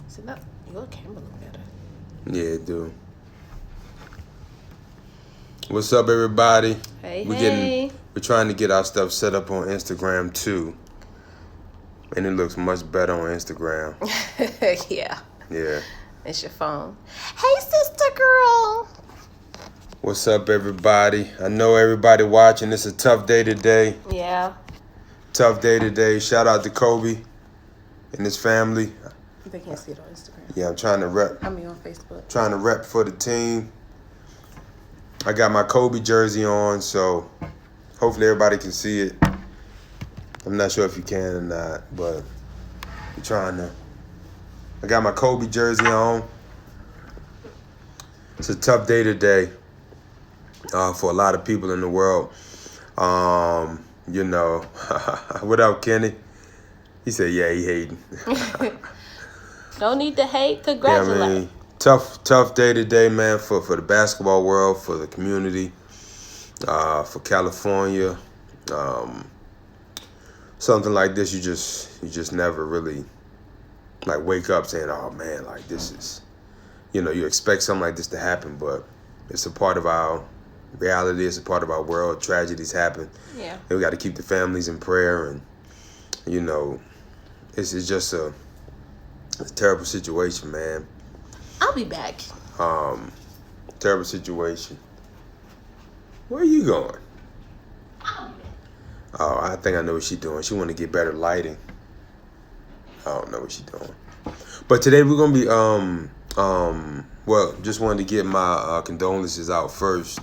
See, that your camera look better. Yeah, it do. What's up, everybody? Hey, We're trying to get our stuff set up on Instagram too, and it looks much better on Instagram. Yeah. Yeah. It's your phone. Hey, sister girl. What's up, everybody? I know everybody watching. It's a tough day today. Yeah. Tough day today. Shout out to Kobe and his family. They can't see it on Instagram. Yeah, I'm trying to rep. I mean on Facebook. Trying to rep for the team. I got my Kobe jersey on, so hopefully everybody can see it. I'm not sure if you can or not, but I'm trying to. I got my Kobe jersey on. It's a tough day today for a lot of people in the world. You know, what up, Kenny? He said, yeah, he hating. No need to hate. Congratulate. Yeah, I mean, tough day today, man, for the basketball world, for the community, for California. Something like this, you just never really like wake up saying, oh man, like this is, you know, you expect something like this to happen, but it's a part of our reality. It's a part of our world. Tragedies happen. Yeah. And we got to keep the families in prayer, and you know, it's just a terrible situation, man. I'll be back. Terrible situation. Where are you going? Oh, I think I know what she's doing. She want to get better lighting. I don't know what she's doing. But today we're gonna be well, just wanted to get my condolences out first,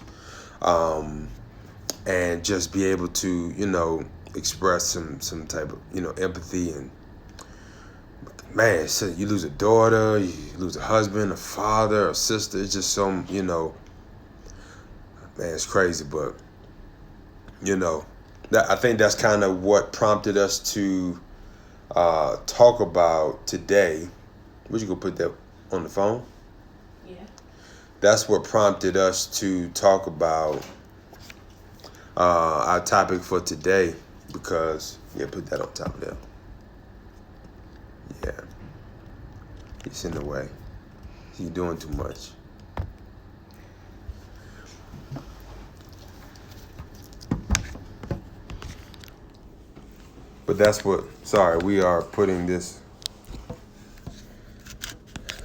and just be able to, you know, express some type of, you know, empathy. And man, so you lose a daughter, you lose a husband, a father, a sister. It's just some, you know, man, it's crazy. But you know, I think that's kind of what prompted us to talk about today. Would you go put that on the phone? Yeah. That's what prompted us to talk about our topic for today, because yeah, put that on top there. Yeah, it's in the way. You're doing too much. But that's what. Sorry, we are putting this.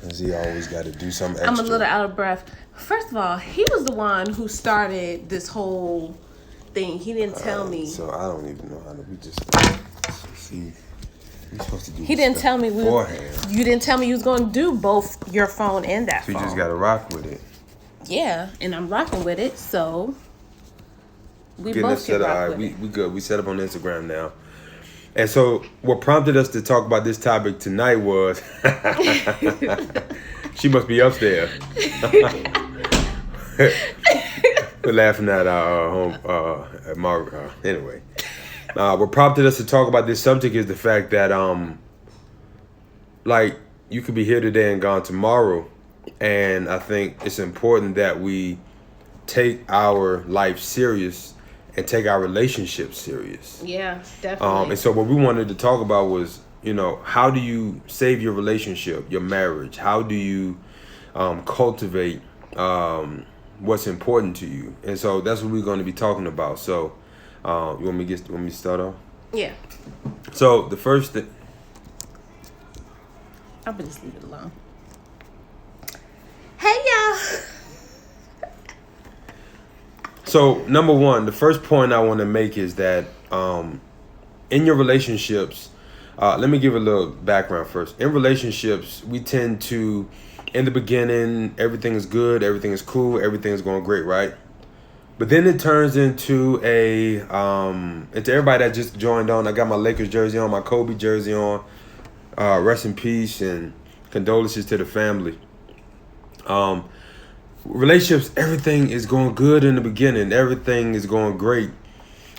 As he always got to do something extra. I'm a little out of breath. First of all, he was the one who started this whole thing. He didn't tell me. So I don't even know how to. We just see. We're supposed to do. He didn't tell me. Beforehand. You didn't tell me you was going to do both your phone and that So phone. you just got to rock with it. Yeah, and I'm rocking with it, so we Getting both this can set up. rock All right, with we good. We set up on Instagram now. And so what prompted us to talk about this topic tonight was she must be upstairs. We're laughing at our home at Margaret. Anyway, what prompted us to talk about this subject is the fact that like you could be here today and gone tomorrow, and I think it's important that we take our life serious and take our relationships serious. Yeah, definitely. And so what we wanted to talk about was, you know, how do you save your relationship, your marriage? How do you cultivate what's important to you? And so that's what we're going to be talking about. So you want me to start off? Yeah. So the first thing. I'm gonna just leave it alone. Hey y'all. So number one, the first point I want to make is that in your relationships, let me give a little background first. In relationships, we tend to, in the beginning, everything is good, everything is cool, everything is going great, right? But then it turns into into everybody that just joined on. I got my Lakers jersey on, my Kobe jersey on. Rest in peace and condolences to the family. Relationships, everything is going good in the beginning. Everything is going great.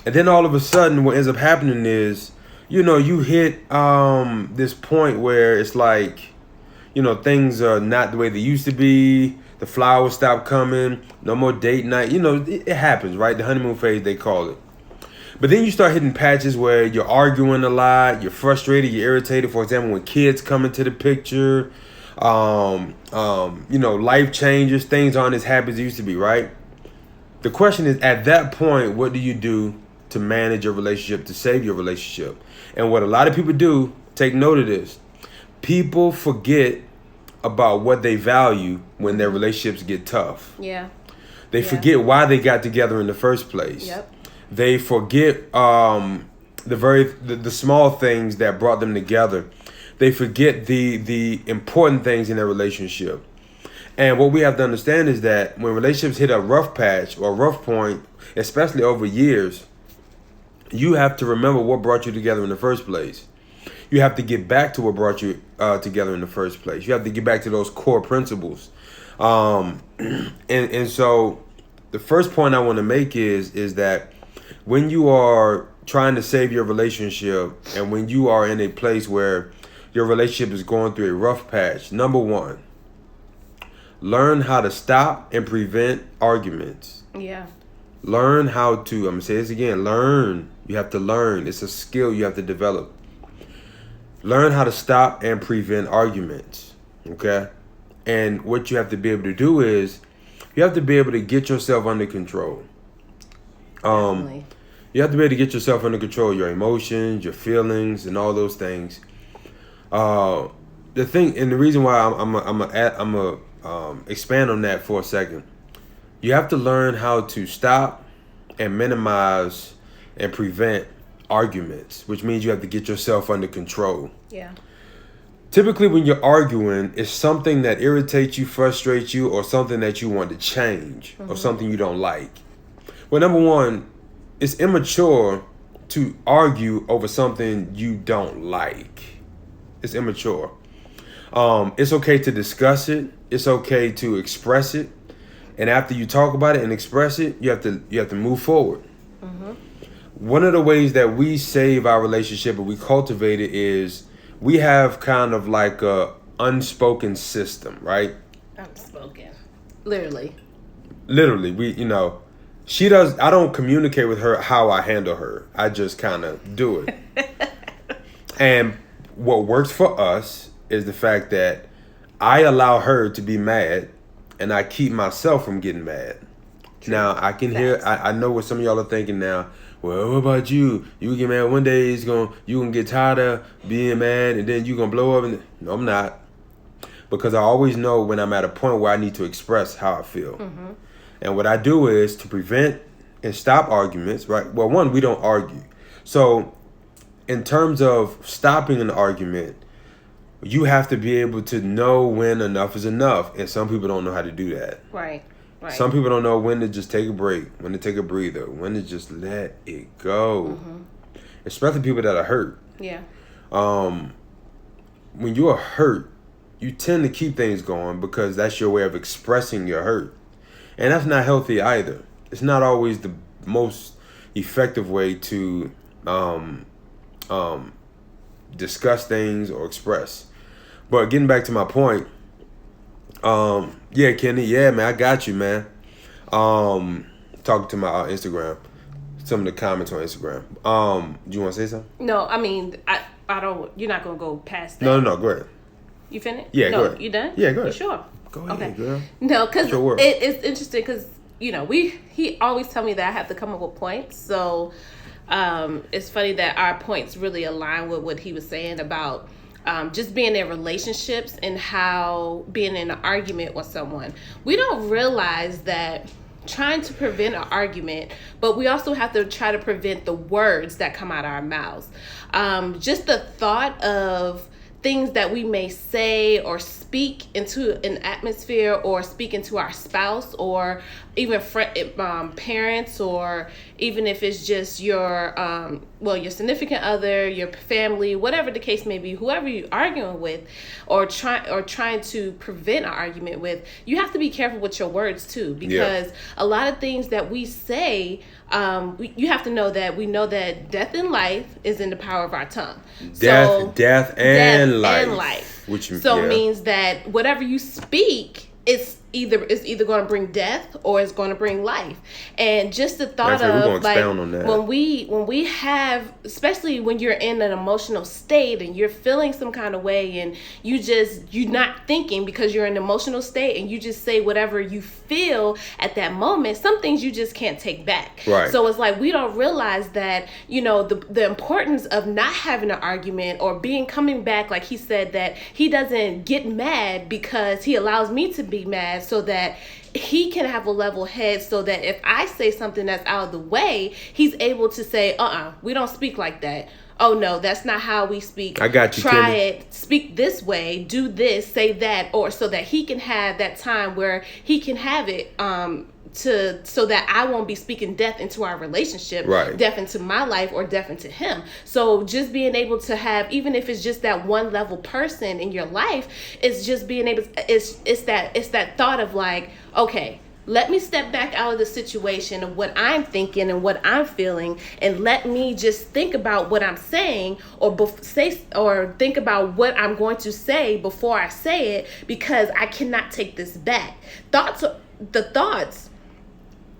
And then all of a sudden, what ends up happening is, you know, you hit this point where it's like, you know, things are not the way they used to be. The flowers stop coming. No more date night. You know, it happens, right? The honeymoon phase, they call it. But then you start hitting patches where you're arguing a lot. You're frustrated. You're irritated. For example, when kids come into the picture, Life changes, things aren't as happy as they used to be, right? The question is, at that point, what do you do to manage your relationship, to save your relationship? And what a lot of people do, take note of this, people forget about what they value when their relationships get tough. Yeah. They forget why they got together in the first place. Yep. They forget the small things that brought them together. They forget the important things in their relationship. And what we have to understand is that when relationships hit a rough patch or a rough point, especially over years, you have to remember what brought you together in the first place. You have to get back to what brought you together in the first place. You have to get back to those core principles. And so the first point I want to make is that when you are trying to save your relationship and when you are in a place where your relationship is going through a rough patch, number one, learn how to stop and prevent arguments. Yeah. Learn how to, I'm going to say this again, learn. You have to learn. It's a skill you have to develop. Learn how to stop and prevent arguments, okay? And what you have to be able to do is you have to be able to get yourself under control. Definitely. You have to be able to get yourself under control, your emotions, your feelings, and all those things. The thing, and the reason why I'm expand on that for a second. You have to learn how to stop and minimize and prevent arguments, which means you have to get yourself under control. Yeah. Typically, when you're arguing, it's something that irritates you, frustrates you, or something that you want to change, or something you don't like. Well, number one, it's immature to argue over something you don't like. It's immature. It's okay to discuss it. It's okay to express it. And after you talk about it and express it, you have to move forward. One of the ways that we save our relationship and we cultivate it is we have kind of like a unspoken system, right? Unspoken. Literally, I don't communicate with her how I handle her. I just kind of do it. And what works for us is the fact that I allow her to be mad and I keep myself from getting mad. True. Now, I can hear, I know what some of y'all are thinking now. Well, what about you? You get mad one day, you gonna get tired of being mad and then you gonna blow up. No, I'm not. Because I always know when I'm at a point where I need to express how I feel. And what I do is to prevent and stop arguments, right? Well, one, we don't argue. So in terms of stopping an argument, you have to be able to know when enough is enough. And some people don't know how to do that. Right. Some people don't know when to just take a break, when to take a breather, when to just let it go. Especially people that are hurt. Yeah. When you are hurt, you tend to keep things going because that's your way of expressing your hurt. And that's not healthy either. It's not always the most effective way to discuss things or express. But getting back to my point, yeah, Kenny, yeah, man, I got you, man. Talking to my Instagram, some of the comments on Instagram. Do you want to say something? No, I mean, I don't. You're not gonna go past that. No, go ahead. You finished? Yeah, no, go ahead. You done? Yeah, go ahead. You sure? Go ahead, okay. girl. No, because it's interesting because he always tell me that I have to come up with points. So it's funny that our points really align with what he was saying about just being in relationships and how being in an argument with someone. We don't realize that trying to prevent an argument, but we also have to try to prevent the words that come out of our mouths. Just the thought of things that we may say or speak into an atmosphere or speak into our spouse or even parents, or even if it's just your your significant other, your family, whatever the case may be, whoever you're arguing with or trying to prevent an argument with, you have to be careful with your words too, because a lot of things that we say, you have to know that we know that death and life is in the power of our tongue. Death and life. Which means that whatever you speak, it's either going to bring death or it's going to bring life. And just the thought We're gonna of like expound on that. when we have, especially when you're in an emotional state and you're feeling some kind of way, and you're not thinking because you're in an emotional state, and you just say whatever you feel at that moment. Some things you just can't take back. Right. So it's like we don't realize that, the importance of not having an argument or coming back, like he said, that he doesn't get mad because he allows me to be mad, so that he can have a level head, so that if I say something that's out of the way, he's able to say, we don't speak like that. Oh no, that's not how we speak. I got you. Try Kenny. it. Speak this way. Do this. Say that. Or so that he can have that time where he can have it. So that I won't be speaking death into our relationship, right. Death into my life or death into him. So just being able to have, even if it's just that one level person in your life, it's just being able. It's that thought of like, okay, let me step back out of the situation of what I'm thinking and what I'm feeling, and let me just think about what I'm saying, or think about what I'm going to say before I say it, because I cannot take this back. The thoughts.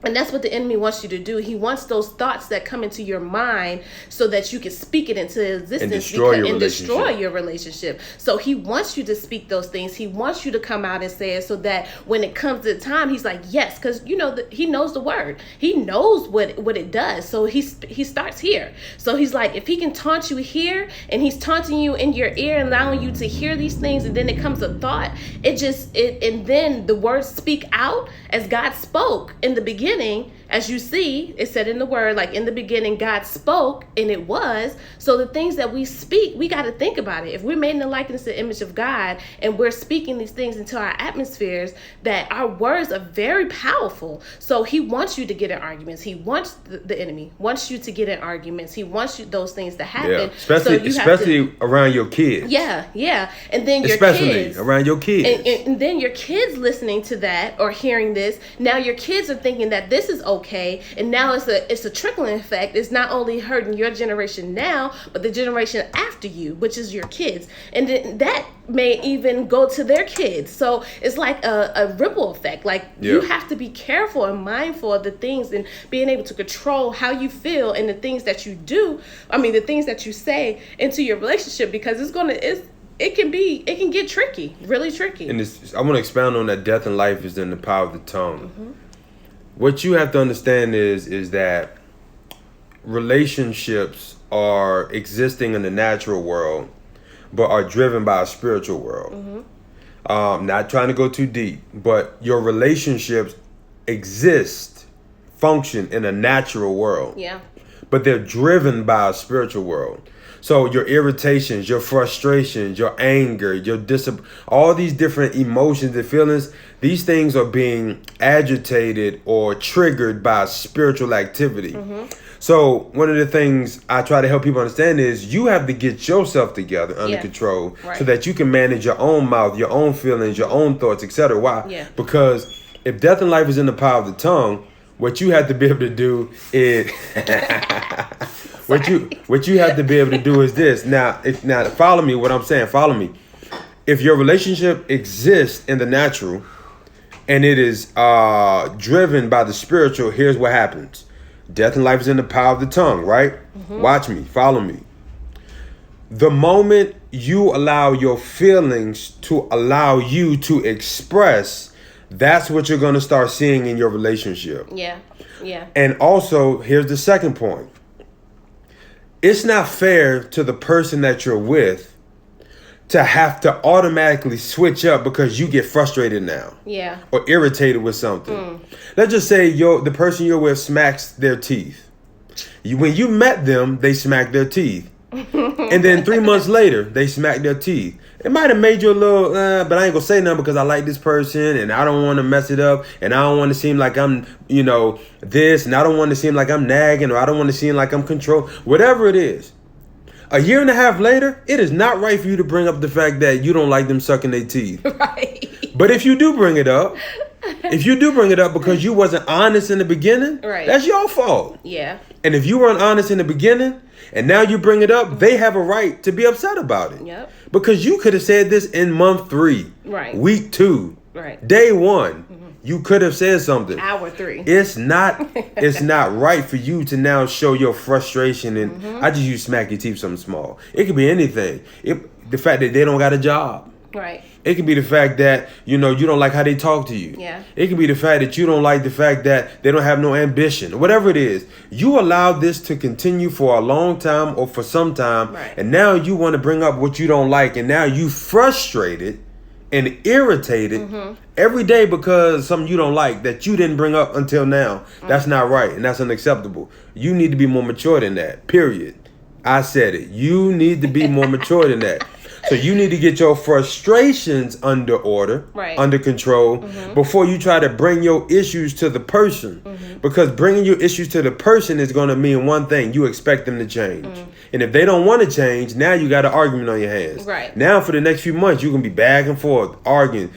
And that's what the enemy wants you to do. He wants those thoughts that come into your mind so that you can speak it into existence and destroy your relationship. So he wants you to speak those things. He wants you to come out and say it, so that when it comes to time, he's like, yes, because he knows the word. He knows what it does. So he starts here. So he's like, if he can taunt you here, and he's taunting you in your ear and allowing you to hear these things, and then it comes a thought, and then the words speak out as God spoke in the beginning. As you see, it said in the word, like in the beginning, God spoke, and it was. So the things that we speak, we got to think about it. If we're made in the likeness and image of God, and we're speaking these things into our atmospheres, that our words are very powerful. So he wants you to get in arguments. He wants the enemy wants you to get in arguments. He wants those things to happen. Yeah. Especially around your kids. Yeah. And then your especially kids, around your kids. and then your kids listening to that or hearing this. Now your kids are thinking that this is okay, and now it's a trickling effect. It's not only hurting your generation now, but the generation after you, which is your kids, and then that may even go to their kids. So it's like a ripple effect. Like you have to be careful and mindful of the things, and being able to control how you feel and the things that you do. The things that you say into your relationship, because it can get tricky, really tricky. And I want to expound on that. Death and life is in the power of the tongue. Mm-hmm. What you have to understand is that relationships are existing in the natural world, but are driven by a spiritual world. Mm-hmm. Not trying to go too deep, but your relationships function in a natural world. Yeah. But they're driven by a spiritual world. So your irritations, your frustrations, your anger, your all these different emotions and feelings, these things are being agitated or triggered by spiritual activity. Mm-hmm. So one of the things I try to help people understand is you have to get yourself together under control, right, so that you can manage your own mouth, your own feelings, your own thoughts, etc. Why? Yeah. Because if death and life is in the power of the tongue, what you have to be able to do is what you have to be able to do is this. Now follow me. What I'm saying, follow me. If your relationship exists in the natural and it is driven by the spiritual, here's what happens. Death and life is in the power of the tongue, right? Mm-hmm. Watch me, follow me. The moment you allow your feelings to allow you to express, that's what you're going to start seeing in your relationship. Yeah. And also, here's the second point. It's not fair to the person that you're with to have to automatically switch up because you get frustrated now. Yeah. Or irritated with something. Let's just say the person you're with smacks their teeth. When you met them, they smacked their teeth. And then 3 months later, they smacked their teeth. It might have made you a little, but I ain't gonna say nothing because I like this person and I don't want to mess it up and I don't want to seem like I'm, this, and I don't want to seem like I'm nagging, or I don't want to seem like I'm controlling. Whatever it is. A year and a half later, it is not right for you to bring up the fact that you don't like them sucking their teeth. Right. But if you do bring it up, because you wasn't honest in the beginning, right, that's your fault. Yeah. And if you weren't honest in the beginning, and now you bring it up, they have a right to be upset about it. Yep. Because you could have said this in month 3, right, week 2, Right. Day one, you could have said something. Hour 3. It's not right for you to now show your frustration. And I just use smack your teeth something small. It could be anything. The fact that they don't got a job. Right. It can be the fact that, you don't like how they talk to you. Yeah. It can be the fact that you don't like the fact that they don't have no ambition. Whatever it is, you allow this to continue for a long time or for some time. Right. And now you want to bring up what you don't like. And now you frustrated and irritated every day because something you don't like that you didn't bring up until now. That's not right. And that's unacceptable. You need to be more mature than that. Period. I said it. You need to be more mature than that. So you need to get your frustrations under order, right, under control, before you try to bring your issues to the person. Because bringing your issues to the person is going to mean one thing. You expect them to change. And if they don't want to change, now you got an argument on your hands. Right. Now for the next few months, you're going to be back and forth, arguing,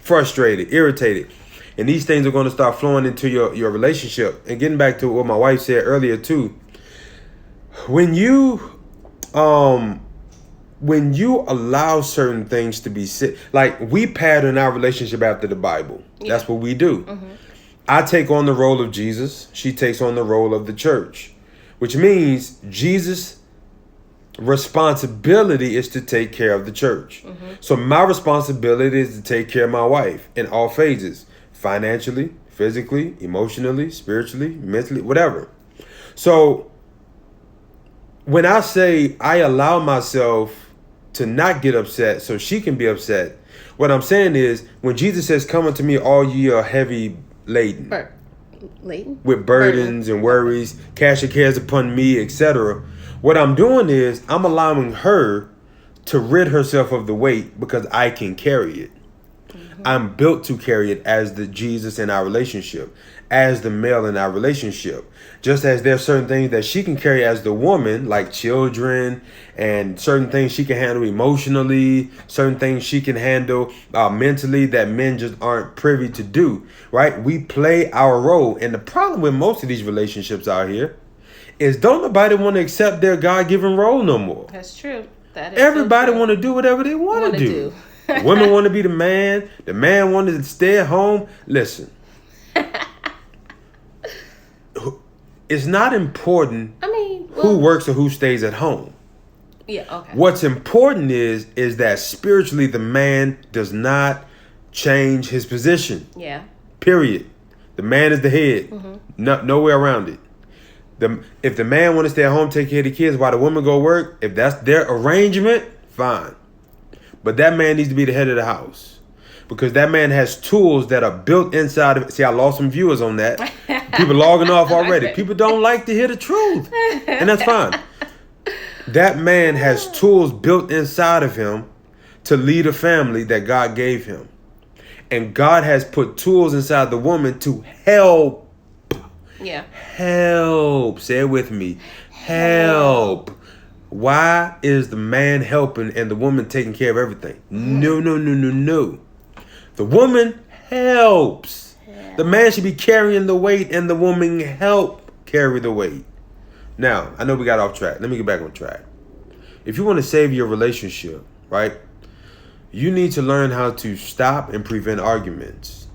frustrated, irritated. And these things are going to start flowing into your relationship. And getting back to what my wife said earlier too, when you allow certain things to be said, like we pattern our relationship after the Bible. Yeah. That's what we do. I take on the role of Jesus. She takes on the role of the church, which means Jesus' responsibility is to take care of the church. So my responsibility is to take care of my wife in all phases, financially, physically, emotionally, spiritually, mentally, whatever. So when I say I allow myself to not get upset so she can be upset, what I'm saying is when Jesus says, "Come unto me, all ye are heavy laden, with burdens and worries, cast your cares upon me," etc. What I'm doing is I'm allowing her to rid herself of the weight because I can carry it. I'm built to carry it as the Jesus in our relationship, as the male in our relationship. Just as there's certain things that she can carry as the woman, like children, and certain things she can handle emotionally, certain things she can handle mentally that men just aren't privy to do, right? We play our role. And the problem with most of these relationships out here is don't nobody want to accept their God-given role no more. That's true. That is Everybody want to do whatever they want to do. Women want to be the man wanted to stay at home. Listen. It's not important who works or who stays at home. Yeah, okay. What's important is that spiritually the man does not change his position. Yeah. Period. The man is the head. No way around it. If the man want to stay at home, take care of the kids while the woman go work, if that's their arrangement, fine. But that man needs to be the head of the house. Because that man has tools that are built inside of it. See, I lost some viewers on that. People logging off already. People don't like to hear the truth. And that's fine. That man has tools built inside of him to lead a family that God gave him. And God has put tools inside the woman to help. Yeah. Help. Say it with me. Help. Why is the man helping and the woman taking care of everything? No. The woman helps. Yeah. The man should be carrying the weight and the woman help carry the weight. Now, I know we got off track. Let me get back on track. If you want to save your relationship, right, you need to learn how to stop and prevent arguments.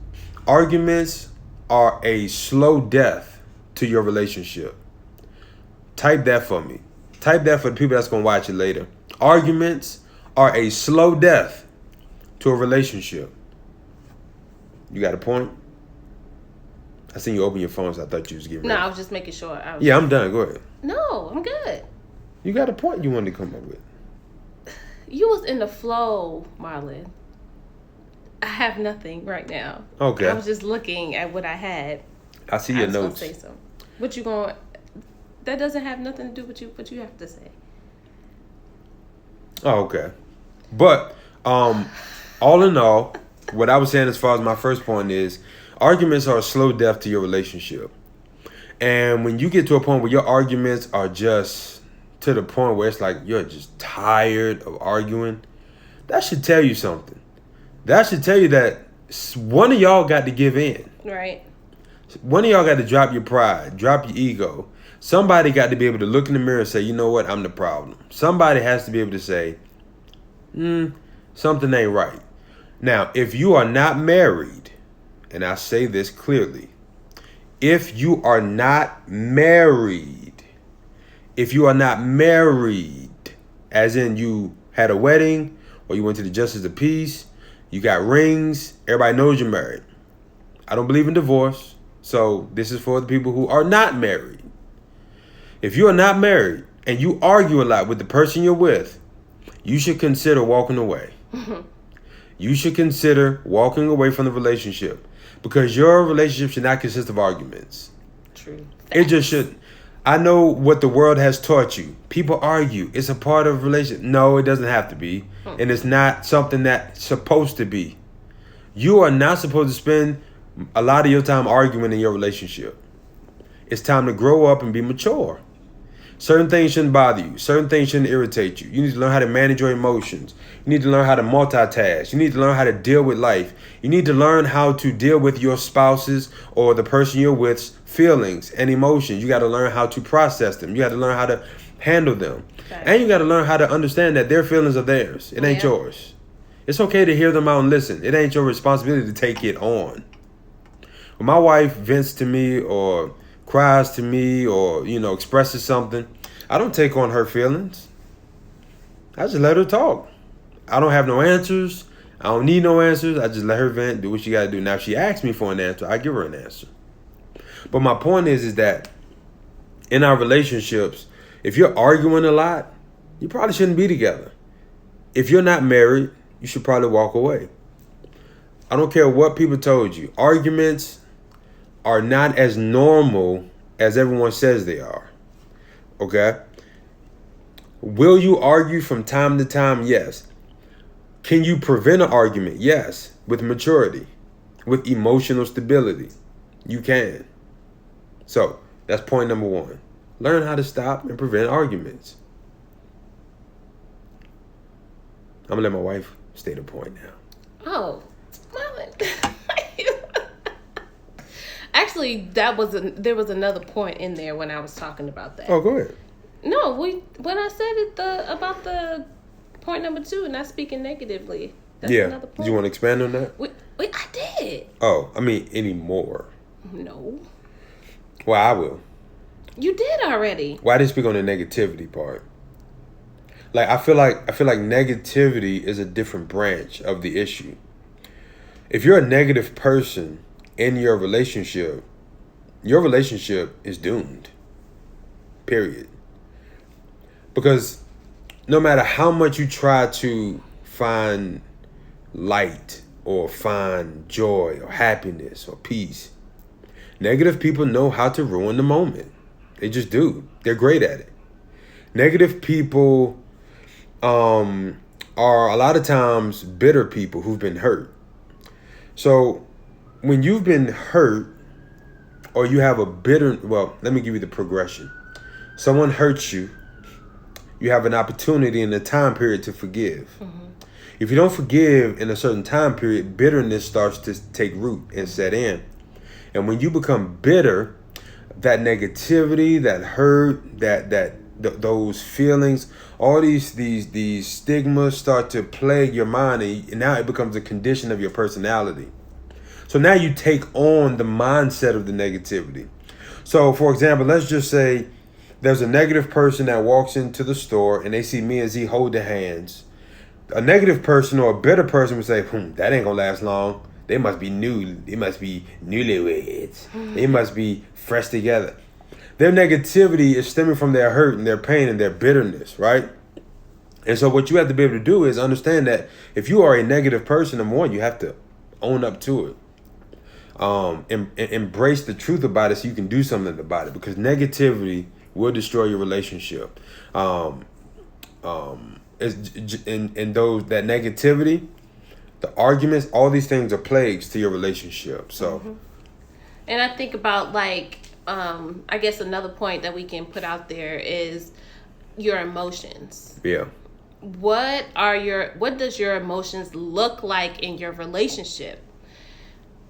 Arguments are a slow death to your relationship. Type that for me. Type that for the people that's going to watch it later. Arguments are a slow death to a relationship. You got a point? I seen you open your phone, so I thought you was getting ready. No, I was just making sure. I'm done. Go ahead. No, I'm good. You got a point you wanted to come up with. You was in the flow, Marlon. I have nothing right now. Okay. I was just looking at what I had. I see your notes. I was going to say something. What you going... That doesn't have nothing to do with what you have to say. Oh, okay. But, all in all, what I was saying as far as my first point is, arguments are a slow death to your relationship. And when you get to a point where your arguments are just to the point where it's like you're just tired of arguing, that should tell you something. That should tell you that one of y'all got to give in. Right. One of y'all got to drop your pride, drop your ego. Somebody got to be able to look in the mirror and say, you know what, I'm the problem. Somebody has to be able to say, something ain't right. Now, if you are not married, and I say this clearly, if you are not married, as in you had a wedding or you went to the justice of peace, you got rings, everybody knows you're married. I don't believe in divorce, so this is for the people who are not married. If you are not married and you argue a lot with the person you're with, you should consider walking away. You should consider walking away from the relationship, because your relationship should not consist of arguments. True. It just shouldn't. I know what the world has taught you. People argue. It's a part of relationship. No, it doesn't have to be. And it's not something that's supposed to be. You are not supposed to spend a lot of your time arguing in your relationship. It's time to grow up and be mature. Certain things shouldn't bother you. Certain things shouldn't irritate you. You need to learn how to manage your emotions. You need to learn how to multitask. You need to learn how to deal with life. You need to learn how to deal with your spouse's or the person you're with's feelings and emotions. You got to learn how to process them. You got to learn how to handle them. Okay. And you got to learn how to understand that their feelings are theirs. It ain't yours. It's okay to hear them out and listen. It ain't your responsibility to take it on. When my wife vents to me or cries to me or, expresses something, I don't take on her feelings. I just let her talk. I don't have no answers. I don't need no answers. I just let her vent, do what she got to do. Now, if she asks me for an answer, I give her an answer. But my point is that in our relationships, if you're arguing a lot, you probably shouldn't be together. If you're not married, you should probably walk away. I don't care what people told you. Arguments are not as normal as everyone says they are. Okay? Will you argue from time to time? Yes. Can you prevent an argument? Yes. With maturity, with emotional stability. You can. So, that's point number one. Learn how to stop and prevent arguments. I'm going to let my wife state a point now. Oh, actually, there was another point in there when I was talking about that. Oh, go ahead. No, when I said it about the point number 2, not speaking negatively. That's another point. Did you want to expand on that? I did. Oh, I mean, any more? No. Well, I will. You did already. Why did you speak on the negativity part? Like, I feel like negativity is a different branch of the issue. If you're a negative person in your relationship is doomed. Period. Because no matter how much you try to find light or find joy or happiness or peace, negative people know how to ruin the moment. They just do. They're great at it. Negative people are a lot of times bitter people who've been hurt. So when you've been hurt or you have let me give you the progression. Someone hurts you. You have an opportunity in a time period to forgive. Mm-hmm. If you don't forgive in a certain time period, bitterness starts to take root and set in. And when you become bitter, that negativity, that hurt, those feelings, all these stigmas start to plague your mind, and now it becomes a condition of your personality. So now you take on the mindset of the negativity. So, for example, let's just say there's a negative person that walks into the store and they see me and Z holding hands. A negative person or a bitter person would say, that ain't gonna last long. They must be new. They must be newlyweds. They must be fresh together. Their negativity is stemming from their hurt and their pain and their bitterness, right? And so what you have to be able to do is understand that if you are a negative person, number one, you have to own up to it. Embrace the truth about it so you can do something about it, because negativity will destroy your relationship. That negativity, the arguments, all these things are plagues to your relationship. So, and I think about I guess another point that we can put out there is your emotions. Yeah. What does your emotions look like in your relationship?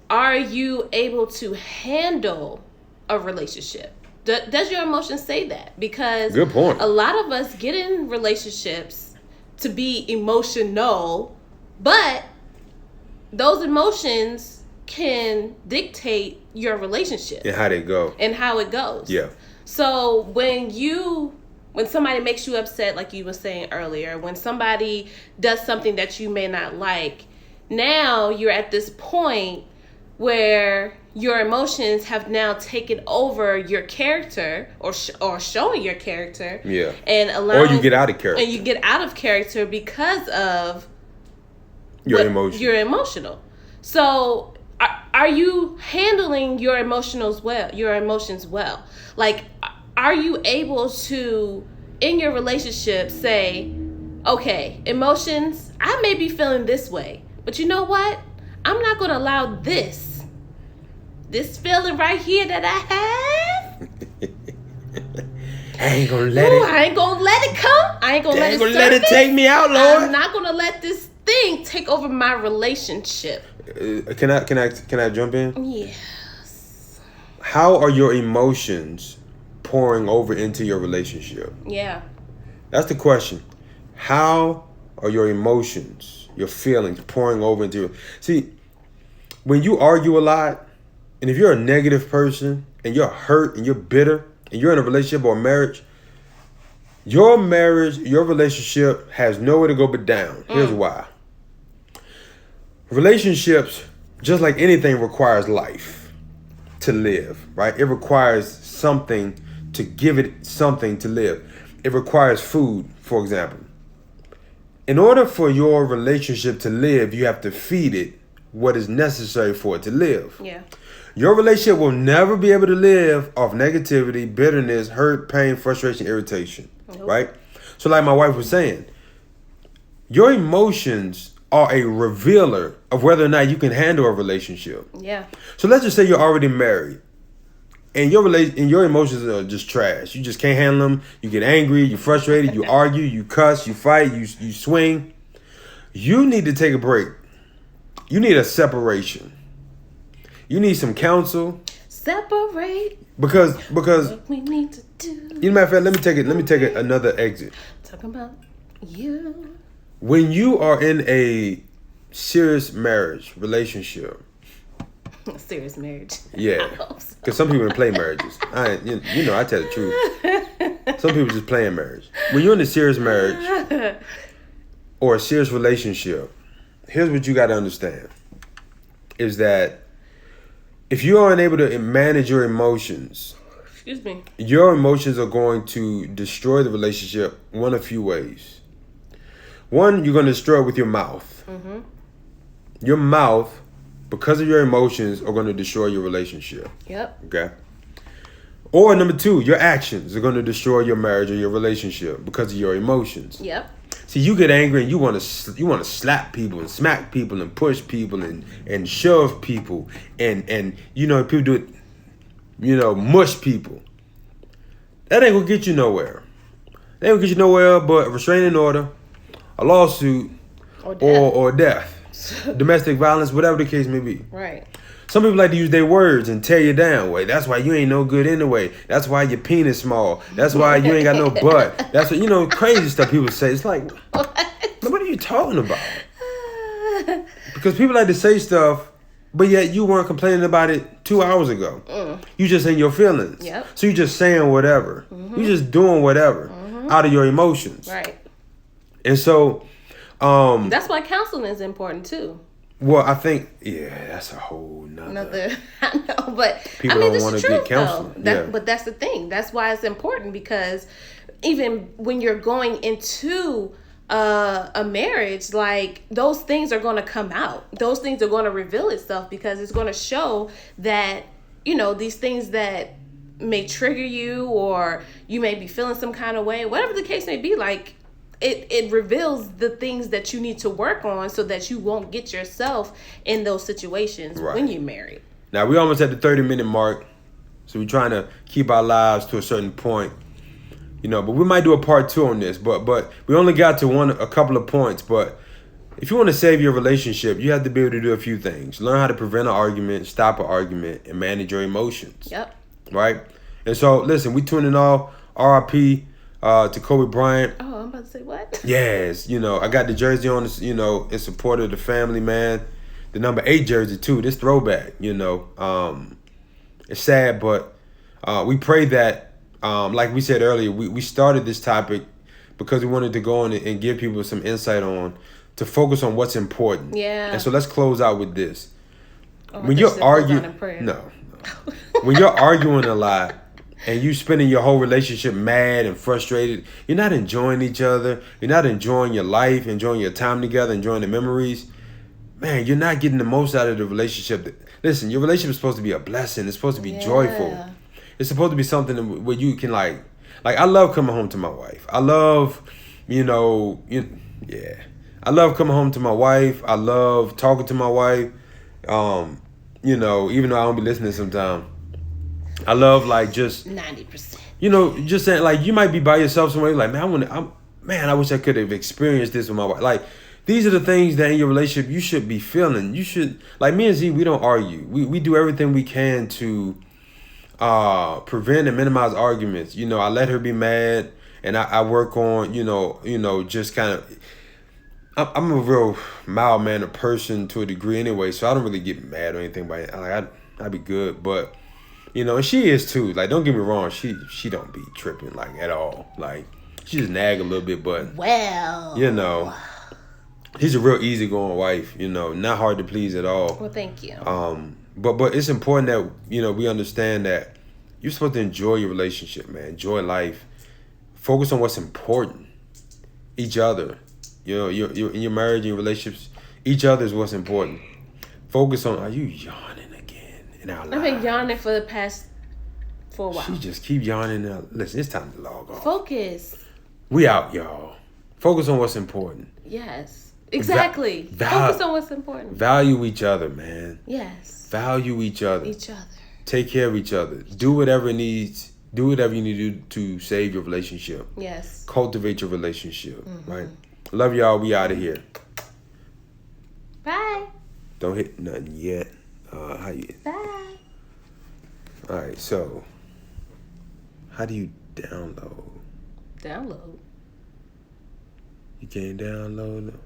Are you able to handle a relationship? Does your emotions say that? Because good point. A lot of us get in relationships to be emotional, but those emotions can dictate your relationship And how they go. and how it goes. Yeah. So when somebody makes you upset, like you were saying earlier, when somebody does something that you may not like, now you're at this point where your emotions have now taken over your character or showing your character. Yeah. And allowing, or you get out of character. And you get out of character because of your emotion. You're emotional. So are you handling your emotions well? Like, are you able to, in your relationship, say, okay, emotions, I may be feeling this way, but you know what? I'm not going to allow this feeling right here that I have. I ain't gonna let it. I ain't gonna let it come. I ain't gonna let it take me out, Lord. I'm not gonna let this thing take over my relationship. Can I jump in? Yes. How are your emotions pouring over into your relationship? Yeah. That's the question. How are your emotions, your feelings pouring over into your... See, when you argue a lot, and if you're a negative person, and you're hurt, and you're bitter, and you're in a relationship or a marriage, your relationship has nowhere to go but down. Here's why. Relationships, just like anything, requires life to live, right? It requires something to give it something to live. It requires food, for example. In order for your relationship to live, you have to feed it what is necessary for it to live. Yeah. Your relationship will never be able to live off negativity, bitterness, hurt, pain, frustration, irritation, right? So like my wife was saying, your emotions are a revealer of whether or not you can handle a relationship. Yeah. So let's just say you're already married and your emotions are just trash. You just can't handle them. You get angry, you're frustrated, you argue, you cuss, you fight, you swing. You need to take a break. You need a separation. You need some counsel. Separate. Because what we need to do. You know, matter of fact, let me take another exit. Talking about you. When you are in a serious relationship. Serious marriage. Yeah. Because some people play marriages. I tell the truth. Some people just playing marriage. When you're in a serious marriage or a serious relationship, here's what you got to understand. Is that if you aren't able to manage your emotions, excuse me, your emotions are going to destroy the relationship one of few ways. One, you're going to destroy it with your mouth. Mm-hmm. Your mouth, because of your emotions, are going to destroy your relationship. Yep. Okay. Or number two, your actions are going to destroy your marriage or your relationship because of your emotions. Yep. See, you get angry and you want to slap people and smack people and push people and shove people and people do it, mush people. That ain't gonna get you nowhere. That ain't gonna get you nowhere but a restraining order, a lawsuit, or death. Domestic violence, whatever the case may be. Right. Some people like to use their words and tear you down. Wait, that's why you ain't no good anyway. That's why your penis small. That's why you ain't got no butt. That's what, crazy stuff people say. It's like, what are you talking about? Because people like to say stuff, but yet you weren't complaining about it 2 hours ago. You just in your feelings. Yep. So you just saying whatever. You just doing whatever out of your emotions. Right. And so... that's why counseling is important too. Well, I think, that's a whole nother. I know, but people don't want to get counseling. But that's the thing. That's why it's important, because even when you're going into a marriage, like, those things are going to come out. Those things are going to reveal itself, because it's going to show that, these things that may trigger you, or you may be feeling some kind of way, whatever the case may be, like, it reveals the things that you need to work on so that you won't get yourself in those situations when you're married. Now, we almost at the 30-minute mark, so we're trying to keep our lives to a certain point, but we might do a part 2 on this, but we only got to a couple of points. But if you want to save your relationship, you have to be able to do a few things. Learn how to prevent an argument, stop an argument, and manage your emotions. Yep. Right? And so, listen, we tuning all RIP to Kobe Bryant. Oh, I'm about to say what? Yes, I got the jersey on, in support of the family, man. the number 8 jersey too. This throwback, you know. It's sad, but we pray that, like we said earlier, we started this topic because we wanted to go on and give people some insight on to focus on what's important. Yeah. And so let's close out with this. Oh, When you're arguing, no. When you're arguing a lot and you spending your whole relationship mad and frustrated, you're not enjoying each other. You're not enjoying your life, enjoying your time together, enjoying the memories. Man, you're not getting the most out of the relationship. Listen, your relationship is supposed to be a blessing. It's supposed to be joyful. It's supposed to be something where you can like I love coming home to my wife. I love, I love coming home to my wife. I love talking to my wife. Even though I don't be listening sometimes. I love like just 90%. Just saying like you might be by yourself somewhere like I wish I could have experienced this with my wife. Like these are the things that in your relationship you should be feeling. You should, like me and Z, we don't argue. We do everything we can to prevent and minimize arguments. I let her be mad and I work on, just kind of, I'm a real mild-mannered person to a degree anyway, so I don't really get mad or anything by it. Like I'd be good, but and she is too. Like don't get me wrong, she don't be tripping like at all. Like she just nag a little bit, but she's a real easygoing wife, not hard to please at all. Well, thank you. But it's important that, we understand that you're supposed to enjoy your relationship, man. Enjoy life. Focus on what's important. Each other. You're in your marriage, in your relationships, each other is what's important. Focus on, are you yawning again in our lives? I've been yawning for a while. She just keep yawning. Listen, it's time to log off. Focus. We out, y'all. Focus on what's important. Yes. Exactly. Focus on what's important. Value each other, man. Yes. Value each other. Each other. Take care of each other. Do whatever you need to do to save your relationship. Yes. Cultivate your relationship, right? Love y'all. We out of here. Bye. Don't hit nothing yet. Bye. All right, so how do you download? Download. You can't download it?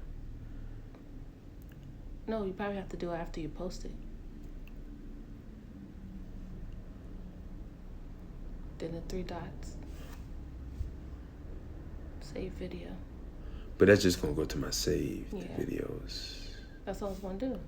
No, you probably have to do it after you post it. Then the 3 dots. Save video. But that's just gonna go to my saved Yeah. videos. That's all I was gonna do.